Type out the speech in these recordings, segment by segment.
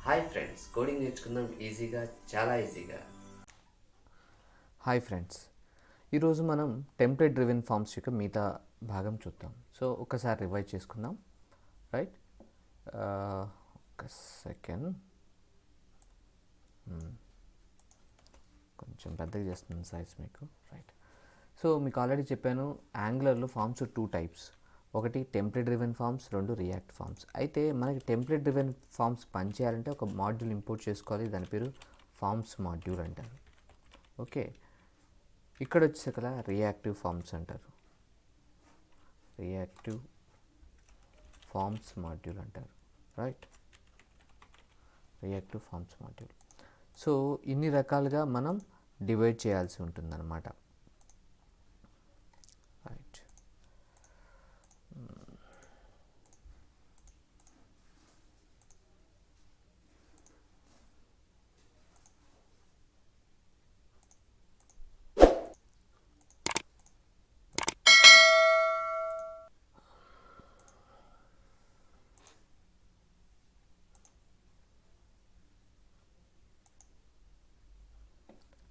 Hi friends, coding నేర్చుకుందాం ఈజీగా, చాలా ఈజీగా. హాయ్ ఫ్రెండ్స్, ఈరోజు మనం టెంప్లెట్ డ్రివెన్ ఫామ్స్ యొక్క మిగతా భాగం చూద్దాం. సో ఒకసారి రివైజ్ చేసుకుందాం. రైట్, ఒక సెకండ్, కొంచెం పెద్దగా చేస్తున్నాను సైజ్ మీకు. రైట్, సో మీకు ఆల్రెడీ చెప్పాను, యాంగులర్లో ఫామ్స్ 2 టైప్స్. ఒకటి template driven forms, 2 react forms. అయితే మనకి టెంప్లెట్ డ్రివెన్ ఫామ్స్ పనిచేయాలంటే ఒక మాడ్యూల్ ఇంపోర్ట్ చేసుకోవాలి. దాని పేరు ఫామ్స్ మాడ్యూల్ అంటారు. ఓకే, ఇక్కడ వచ్చేసరికి రియాక్టివ్ ఫామ్స్ అంటారు. రియాక్టివ్ ఫామ్స్ మాడ్యూల్ అంటారు. Right, reactive forms module. So ఇన్ని రకాలుగా మనం డివైడ్ చేయాల్సి ఉంటుందన్నమాట. రైట్,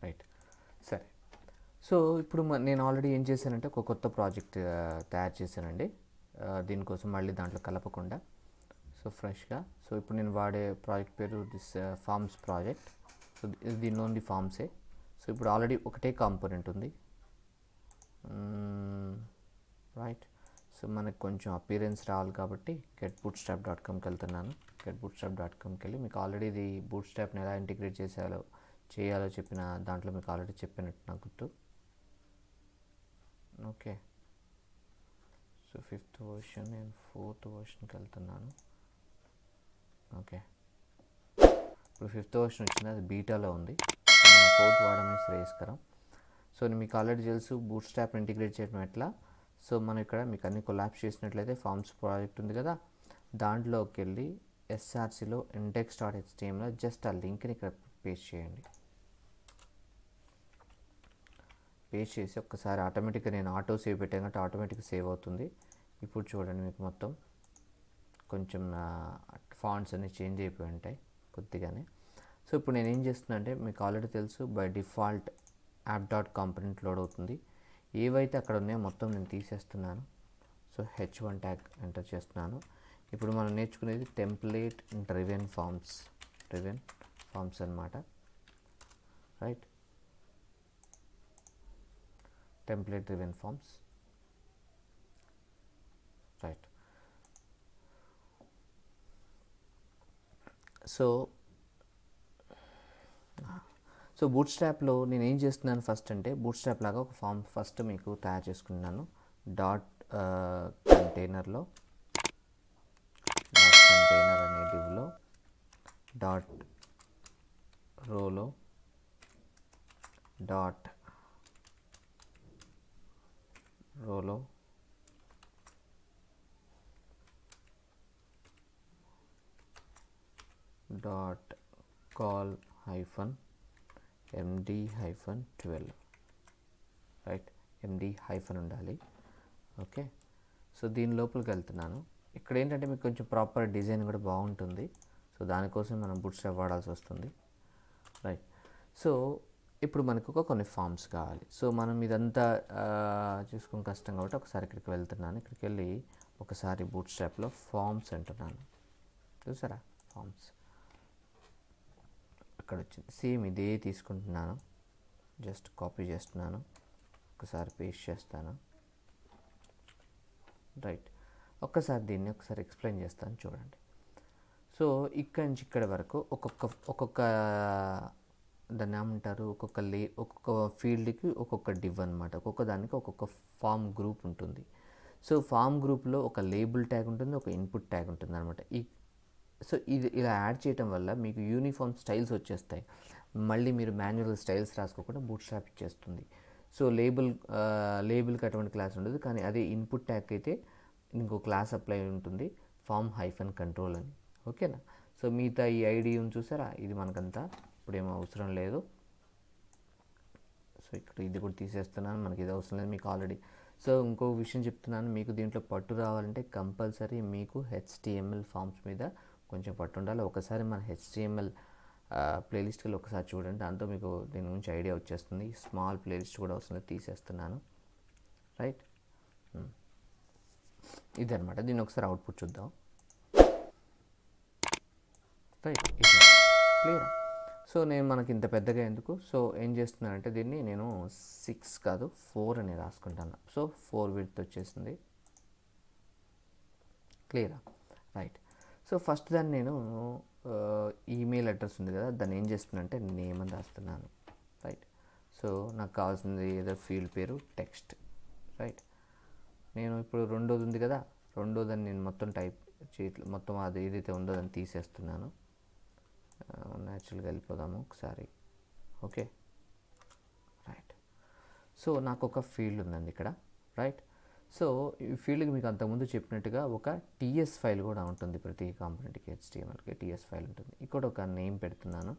రైట్, సరే. సో ఇప్పుడు నేను ఆల్రెడీ ఏం చేశానంటే ఒక కొత్త ప్రాజెక్ట్ తయారు చేశానండి. దీనికోసం మళ్ళీ దాంట్లో కలపకుండా సో ఫ్రెష్గా. సో ఇప్పుడు నేను వాడే ప్రాజెక్ట్ పేరు దిస్ ఫామ్స్ ప్రాజెక్ట్. సో దీనిలో ఓన్లీ ఫామ్సే. సో ఇప్పుడు ఆల్రెడీ ఒకటే కాంపోనెంట్ ఉంది. రైట్, సో మనకు కొంచెం అపీరెన్స్ రావాలి కాబట్టి getbootstrap.comకి వెళ్తున్నాను. getbootstrap.comకి వెళ్ళి మీకు ఆల్రెడీ ఇది బూట్స్ట్రాప్ని ఎలా ఇంటిగ్రేట్ చేయాలో చెప్పిన దాంట్లో మీకు ఆల్రెడీ చెప్పినట్టు నాకు గుర్తు. ఓకే, సో 5th వర్షన్, నేను 4th వర్షన్కి వెళ్తున్నాను. ఓకే, ఇప్పుడు 5th వర్షన్ వచ్చింది, అది బీటాలో ఉంది. 4th వాడమే శ్రేయస్కరం. సో మీకు ఆల్రెడీ తెలుసు బూట్స్ట్రాప్ ఇంటిగ్రేట్ చేయడం ఎట్లా. సో మనం ఇక్కడ మీకు అన్ని కొలాప్స్ చేసినట్లయితే ఫామ్స్ ప్రాజెక్ట్ ఉంది కదా, దాంట్లోకి వెళ్ళి ఎస్ఆర్సిలో index.html జస్ట్ ఆ లింక్ని ఇక్కడ పేస్ట్ చేయండి. పేస్ట్ చేసి ఒక్కసారి ఆటోమేటిక్గా నేను ఆటో సేవ్ పెట్టాను కాబట్టి ఆటోమేటిక్గా సేవ్ అవుతుంది. ఇప్పుడు చూడండి, మీకు మొత్తం కొంచెం ఫాంట్స్ అన్నీ చేంజ్ అయిపోయి ఉంటాయి కొద్దిగానే. సో ఇప్పుడు నేను ఏం చేస్తున్నా అంటే, మీకు ఆల్రెడీ తెలుసు బై డిఫాల్ట్ యాప్.కాంపోనెంట్ లోడ్ అవుతుంది. ఏవైతే అక్కడ ఉన్నాయో మొత్తం నేను తీసేస్తున్నాను. సో h1 ట్యాగ్ ఎంటర్ చేస్తున్నాను. ఇప్పుడు మనం నేర్చుకునేది టెంప్లేట్ డ్రివెన్ ఫామ్స్ అన్నమాట. Right, template driven forms. Right, so బూట్స్ట్రాప్లో నేను ఏం చేస్తున్నాను ఫస్ట్ అంటే, బూట్స్ట్రాప్ లాగా ఒక ఫామ్ ఫస్ట్ మీకు తయారు చేసుకున్నాను. కంటైనర్ అనే డివ్లో రోలో call -md-12. Right, md hyphen ఉండాలి. ఓకే, సో దీని లోపలికి వెళ్తున్నాను. ఇక్కడ ఏంటంటే మీకు కొంచెం ప్రాపర్ డిజైన్ కూడా బాగుంటుంది. సో దానికోసం మనం బూట్స్ట్రాప్ వాడాల్సి వస్తుంది. రైట్, సో ఇప్పుడు మనకు కొన్ని ఫామ్స్ కావాలి. సో మనం ఇదంతా చూసుకుని కష్టం కాబట్టి ఒకసారి ఇక్కడికి వెళ్తున్నాను. ఇక్కడికి వెళ్ళి ఒకసారి బూట్స్ట్రాప్లో ఫామ్స్ అంటున్నాను. చూసారా, ఫామ్స్ అక్కడ వచ్చింది. సేమ్ ఇదే తీసుకుంటున్నాను, జస్ట్ కాపీ చేస్తున్నాను, ఒకసారి పేస్ట్ చేస్తాను. రైట్, ఒక్కసారి దీన్ని ఒకసారి ఎక్స్ప్లెయిన్ చేస్తాను చూడండి. సో ఇక్కడి నుంచి ఇక్కడ వరకు ఒక్కొక్క దాన్ని ఏమంటారు, ఒక్కొక్క ఫీల్డ్కి ఒక్కొక్క డివ్ అనమాట. ఒక్కొక్క దానికి ఒక్కొక్క ఫామ్ గ్రూప్ ఉంటుంది. సో ఫామ్ గ్రూప్లో ఒక లేబుల్ ట్యాగ్ ఉంటుంది, ఒక ఇన్పుట్ ట్యాగ్ ఉంటుంది అనమాట. సో ఇది ఇలా యాడ్ చేయడం వల్ల మీకు యూనిఫామ్ స్టైల్స్ వచ్చేస్తాయి. మళ్ళీ మీరు మాన్యువల్ స్టైల్స్ రాసుకోకుండా బూట్స్ట్రాప్ ఇచ్చేస్తుంది. సో లేబుల్కి అటువంటి క్లాస్ ఉండదు, కానీ అదే ఇన్పుట్ ట్యాగ్ అయితే ఇంకో క్లాస్ అప్లై ఉంటుంది, form-control అని. ఓకేనా, సో మిగతా ఈ ఐడి ఉంది చూసారా, ఇది మనకంతా ఇప్పుడేమో అవసరం లేదు. సో ఇక్కడ ఇది కూడా తీసేస్తున్నాను, మనకి ఇది అవసరం లేదు మీకు ఆల్రెడీ. సో ఇంకో విషయం చెప్తున్నాను, మీకు దీంట్లో పట్టు రావాలంటే కంపల్సరీ మీకు HTML ఫామ్స్ మీద కొంచెం పట్టు ఉండాలి. ఒకసారి మన HTML ప్లేలిస్ట్కి ఒకసారి చూడండి, దాంతో మీకు దీని గురించి ఐడియా వచ్చేస్తుంది. స్మాల్ ప్లేలిస్ట్ కూడా వస్తుంది, తీసేస్తున్నాను. రైట్, ఇదనమాట. దీన్ని ఒకసారి అవుట్పుట్ చూద్దాం. రైట్, ఇది క్లియర్. సో నేను మనకి ఇంత పెద్దగా ఎందుకు, సో ఏం చేస్తున్నానంటే దీన్ని నేను 6 కాదు 4 అని రాసుకుంటాను. సో 4 విడ్త్ వచ్చేసింది. క్లియరా? రైట్. సో ఫస్ట్ దాన్ని నేను ఈమెయిల్ అడ్రస్ ఉంది కదా, దాన్ని ఏం చేస్తున్నానంటే నేమ్ అని రాస్తున్నాను. రైట్. సో నాకు కావాల్సింది ఏదో ఫీల్డ్ పేరు టెక్స్ట్. రైట్. నేను ఇప్పుడు రెండోది ఉంది కదా, రెండోదాన్ని నేను మొత్తం టైప్ మొత్తం అది ఏదైతే ఉందో దాన్ని తీసేస్తున్నాను. న్యాచురల్గా వెళ్ళిపోదాము ఒకసారి. Okay, right. సో నాకు ఒక ఫీల్డ్ ఉందండి ఇక్కడ. రైట్. సో ఈ ఫీల్డ్కి మీకు అంతకుముందు చెప్పినట్టుగా ఒక టీఎస్ ఫైల్ కూడా ఉంటుంది. ప్రతి కాంపోనెంట్కి HTMLకి టీఎస్ ఫైల్ ఉంటుంది. ఇక్కడ ఒక నేమ్ పెడుతున్నాను,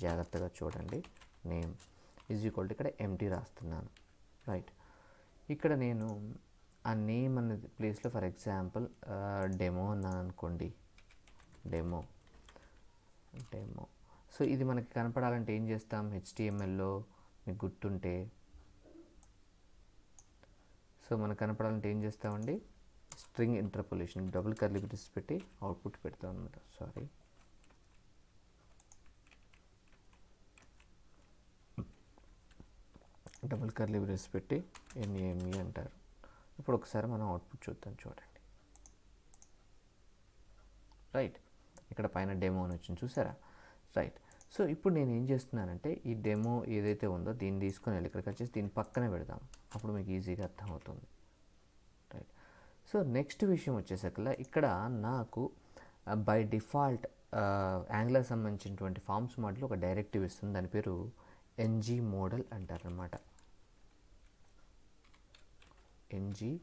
జాగ్రత్తగా చూడండి. నేమ్ ఈజ్ ఈక్వల్ టు ఇక్కడ ఎంటీ రాస్తున్నాను. రైట్. ఇక్కడ నేను ఆ నేమ్ అనేది ప్లేస్లో ఫర్ ఎగ్జాంపుల్ డెమో అన్నాను అనుకోండి. డెమో. సో ఇది మనకి కనపడాలంటే ఏం చేస్తాం, HTMLలో మీకు గుర్తుంటే, సో మనకు కనపడాలంటే ఏం చేస్తామండి, string interpolation double curly braces పెట్టి అవుట్పుట్ పెడతాం అనమాట. సారీ, డబుల్ కర్లీ బ్రేసెస్ పెట్టి NAME అంటారు. ఇప్పుడు ఒకసారి మనం అవుట్పుట్ చూద్దాం, చూడండి. రైట్. ఇక్కడ పైన డెమో అని వచ్చింది, చూసారా? రైట్. సో ఇప్పుడు నేను ఏం చేస్తున్నానంటే ఈ డెమో ఏదైతే ఉందో దీన్ని తీసుకొని వెళ్ళి ఇక్కడికి వచ్చేసి దీని పక్కనే పెడదాం. అప్పుడు మీకు ఈజీగా అర్థమవుతుంది. రైట్. సో నెక్స్ట్ విషయం వచ్చేసరికి ఇక్కడ నాకు బై డిఫాల్ట్ యాంగులర్ సంబంధించినటువంటి ఫార్మ్స్ మాడ్యూల్ ఒక డైరెక్టివ్ ఇస్తుంది. దాని పేరు ng మోడల్ అంటారనమాట. ng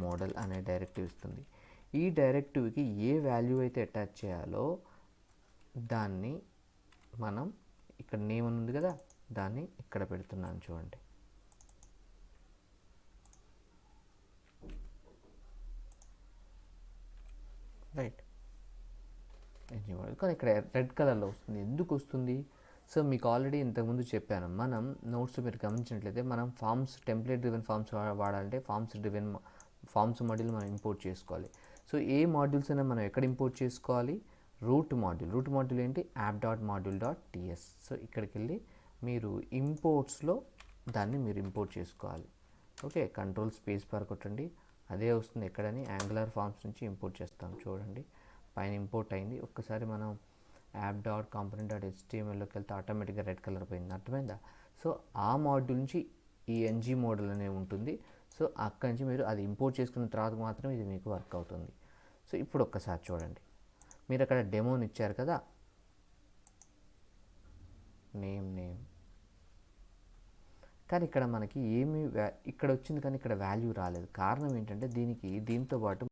మోడల్ అనే డైరెక్టివ్ ఇస్తుంది. ఈ డైరెక్టివ్కి ఏ వాల్యూ అయితే అటాచ్ చేయాలో దాన్ని మనం ఇక్కడ నేమ్ ఉంది కదా, దాన్ని ఇక్కడ పెడుతున్నాను, చూడండి. రైట్. కానీ ఇక్కడ రెడ్ కలర్లో వస్తుంది. ఎందుకు వస్తుంది? సో మీకు ఆల్రెడీ ఇంతకుముందు చెప్పాను, మనం నోట్స్ మీరు గమనించినట్లయితే మనం ఫామ్స్ టెంప్లెట్ డ్రివెన్ ఫామ్స్ వాడాలంటే ఫామ్స్ మాడ్యూల్ మనం ఇంపోర్ట్ చేసుకోవాలి. సో ఏ మాడ్యూల్స్ అయినా మనం ఎక్కడ ఇంపోర్ట్ చేసుకోవాలి, రూట్ మాడ్యూల్ ఏంటి, app.module.ts. సో ఇక్కడికి వెళ్ళి మీరు ఇంపోర్ట్స్లో దాన్ని మీరు ఇంపోర్ట్ చేసుకోవాలి. ఓకే, కంట్రోల్ స్పేస్ బార్ కొట్టండి, అదే వస్తుంది. ఎక్కడని యాంగులర్ ఫార్మ్స్ నుంచి ఇంపోర్ట్ చేస్తాం, చూడండి. పైన ఇంపోర్ట్ అయింది. ఒక్కసారి మనం app.component.htmlలోకి వెళ్తే ఆటోమేటిక్గా రెడ్ కలర్ పోయింది, అర్థమైందా? సో ఆ మాడ్యూల్ నుంచి ఈ ng మోడల్ అనేది ఉంటుంది. సో అక్కడి నుంచి మీరు అది ఇంపోర్ట్ చేసుకున్న తర్వాత మాత్రం ఇది మీకు వర్క్ అవుతుంది. సో ఇప్పుడు ఒక్కసారి చూడండి, మీరు అక్కడ డెమోని ఇచ్చారు కదా, నేమ్ కానీ ఇక్కడ మనకి ఏమి ఇక్కడ వచ్చింది కానీ ఇక్కడ వాల్యూ రాలేదు. కారణం ఏంటంటే దీంతో పాటు